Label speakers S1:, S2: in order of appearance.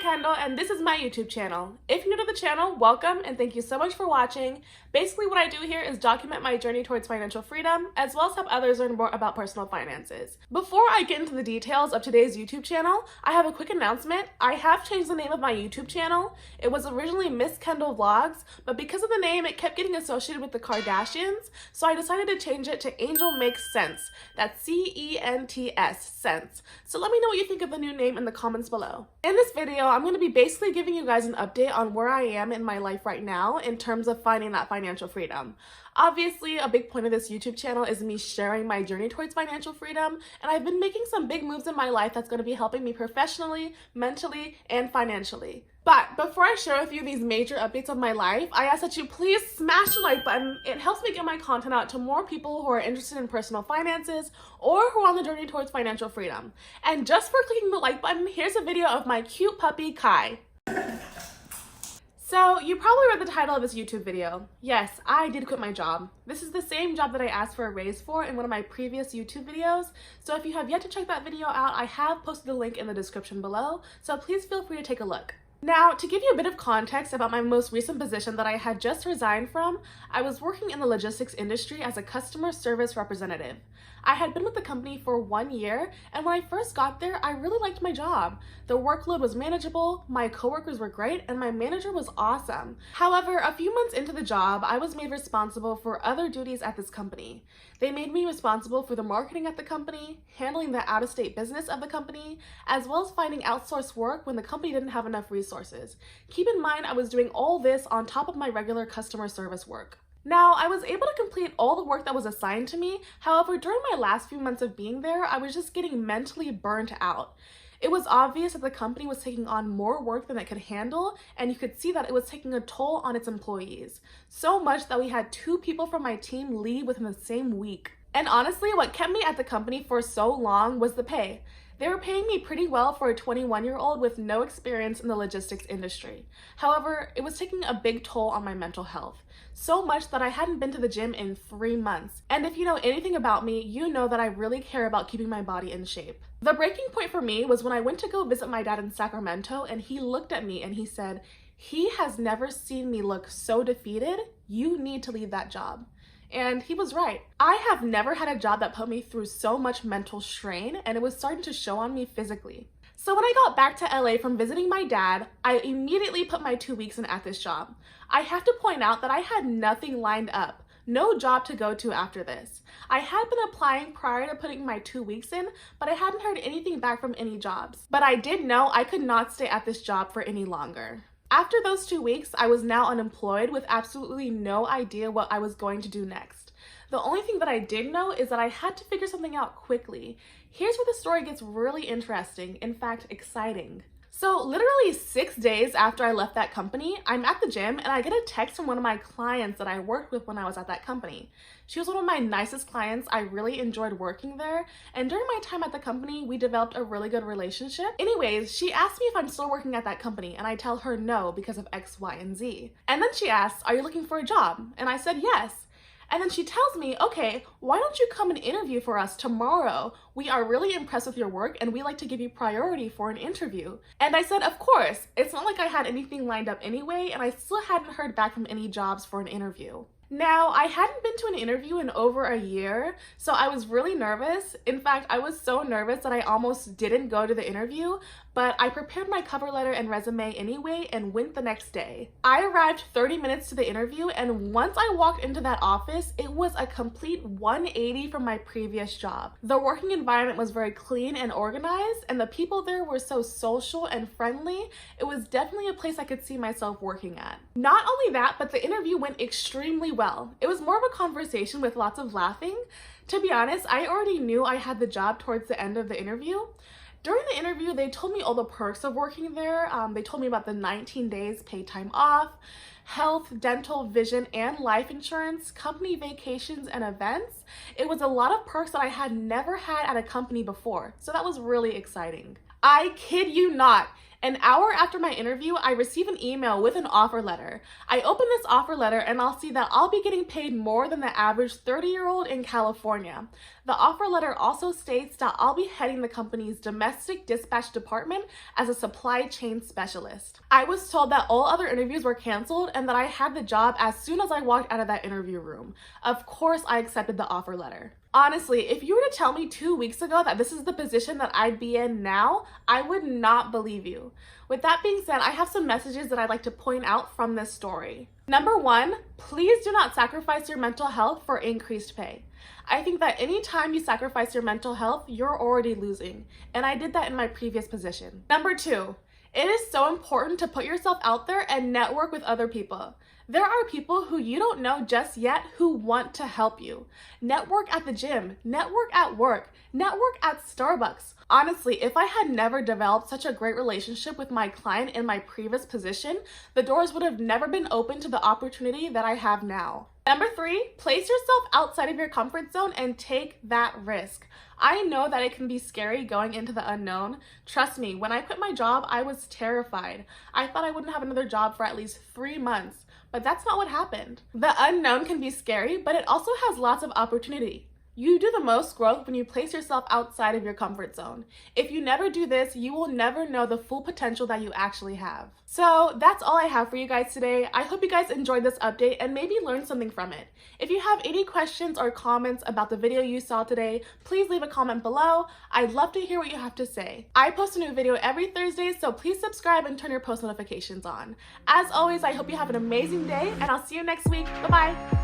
S1: Kendall, and this is my YouTube channel. If you're new to the channel, welcome and thank you so much for watching. Basically what I do here is document my journey towards financial freedom, as well as help others learn more about personal finances. Before I get into the details of today's YouTube channel, I have a quick announcement. I have changed the name of my YouTube channel. It was originally Miss Kendall Vlogs, but because of the name, it kept getting associated with the Kardashians, so I decided to change it to Angel Makes Sense. That's C-E-N-T-S, sense. So let me know what you think of the new name in the comments below. In this video, I'm going to be basically giving you guys an update on where I am in my life right now in terms of finding that financial freedom. Obviously, a big point of this YouTube channel is me sharing my journey towards financial freedom, and I've been making some big moves in my life that's going to be helping me professionally, mentally, and financially. But before I share with you these major updates of my life, I ask that you please smash the like button. It helps me get my content out to more people who are interested in personal finances or who are on the journey towards financial freedom. And just for clicking the like button, here's a video of my cute puppy, Kai. So you probably read the title of this YouTube video. Yes, I did quit my job. This is the same job that I asked for a raise for in one of my previous YouTube videos. So if you have yet to check that video out, I have posted a link in the description below. So please feel free to take a look. Now, to give you a bit of context about my most recent position that I had just resigned from, I was working in the logistics industry as a customer service representative. I had been with the company for 1 year, and when I first got there, I really liked my job. The workload was manageable, my coworkers were great, and my manager was awesome. However, a few months into the job, I was made responsible for other duties at this company. They made me responsible for the marketing at the company, handling the out-of-state business of the company, as well as finding outsourced work when the company didn't have enough resources. Keep in mind, I was doing all this on top of my regular customer service work. Now, I was able to complete all the work that was assigned to me. However, during my last few months of being there, I was just getting mentally burnt out. It was obvious that the company was taking on more work than it could handle, and you could see that it was taking a toll on its employees. So much that we had 2 people from my team leave within the same week. And honestly, what kept me at the company for so long was the pay. They were paying me pretty well for a 21-year-old with no experience in the logistics industry. However, it was taking a big toll on my mental health. So much that I hadn't been to the gym in 3 months. And if you know anything about me, you know that I really care about keeping my body in shape. The breaking point for me was when I went to go visit my dad in Sacramento, and he looked at me and he said, "He has never seen me look so defeated. You need to leave that job." And he was right. I have never had a job that put me through so much mental strain, and it was starting to show on me physically. So when I got back to LA from visiting my dad, I immediately put my 2 weeks in at this job. I have to point out that I had nothing lined up, no job to go to after this. I had been applying prior to putting my 2 weeks in, but I hadn't heard anything back from any jobs. But I did know I could not stay at this job for any longer. After those 2 weeks, I was now unemployed with absolutely no idea what I was going to do next. The only thing that I did know is that I had to figure something out quickly. Here's where the story gets really interesting, in fact, exciting. So literally 6 days after I left that company, I'm at the gym and I get a text from one of my clients that I worked with when I was at that company. She was one of my nicest clients. I really enjoyed working there, and during my time at the company, we developed a really good relationship. Anyways, she asked me if I'm still working at that company, and I tell her no because of X, Y, and Z. And then she asks, "Are you looking for a job?" And I said yes. And then she tells me, "Okay, why don't you come and interview for us tomorrow? We are really impressed with your work and we like to give you priority for an interview." And I said, of course. It's not like I had anything lined up anyway, and I still hadn't heard back from any jobs for an interview. Now, I hadn't been to an interview in over a year, so I was really nervous. In fact, I was so nervous that I almost didn't go to the interview, but I prepared my cover letter and resume anyway and went the next day. I arrived 30 minutes to the interview, and once I walked into that office, it was a complete 180 from my previous job. The working environment was very clean and organized, and the people there were so social and friendly. It was definitely a place I could see myself working at. Not only that, but the interview went extremely well. It was more of a conversation with lots of laughing. To be honest, I already knew I had the job towards the end of the interview. During the interview, they told me all the perks of working there. They told me about the 19 days paid time off, health, dental, vision, and life insurance, company vacations, and events. It was a lot of perks that I had never had at a company before, so that was really exciting. I kid you not. An hour after my interview, I receive an email with an offer letter. I open this offer letter and I'll see that I'll be getting paid more than the average 30-year-old in California. The offer letter also states that I'll be heading the company's domestic dispatch department as a supply chain specialist. I was told that all other interviews were canceled and that I had the job as soon as I walked out of that interview room. Of course, I accepted the offer letter. Honestly, if you were to tell me 2 weeks ago that this is the position that I'd be in now, I would not believe you. With that being said, I have some messages that I'd like to point out from this story. Number 1, please do not sacrifice your mental health for increased pay. I think that anytime you sacrifice your mental health, you're already losing, and I did that in my previous position. Number 2, it is so important to put yourself out there and network with other people. There are people who you don't know just yet who want to help you. Network at the gym, network at work, network at Starbucks. Honestly, if I had never developed such a great relationship with my client in my previous position, the doors would have never been open to the opportunity that I have now. Number 3, place yourself outside of your comfort zone and take that risk. I know that it can be scary going into the unknown. Trust me, when I quit my job, I was terrified. I thought I wouldn't have another job for at least 3 months, but that's not what happened. The unknown can be scary, but it also has lots of opportunity. You do the most growth when you place yourself outside of your comfort zone. If you never do this, you will never know the full potential that you actually have. So that's all I have for you guys today. I hope you guys enjoyed this update and maybe learned something from it. If you have any questions or comments about the video you saw today, please leave a comment below. I'd love to hear what you have to say. I post a new video every Thursday, so please subscribe and turn your post notifications on. As always, I hope you have an amazing day, and I'll see you next week. Bye-bye.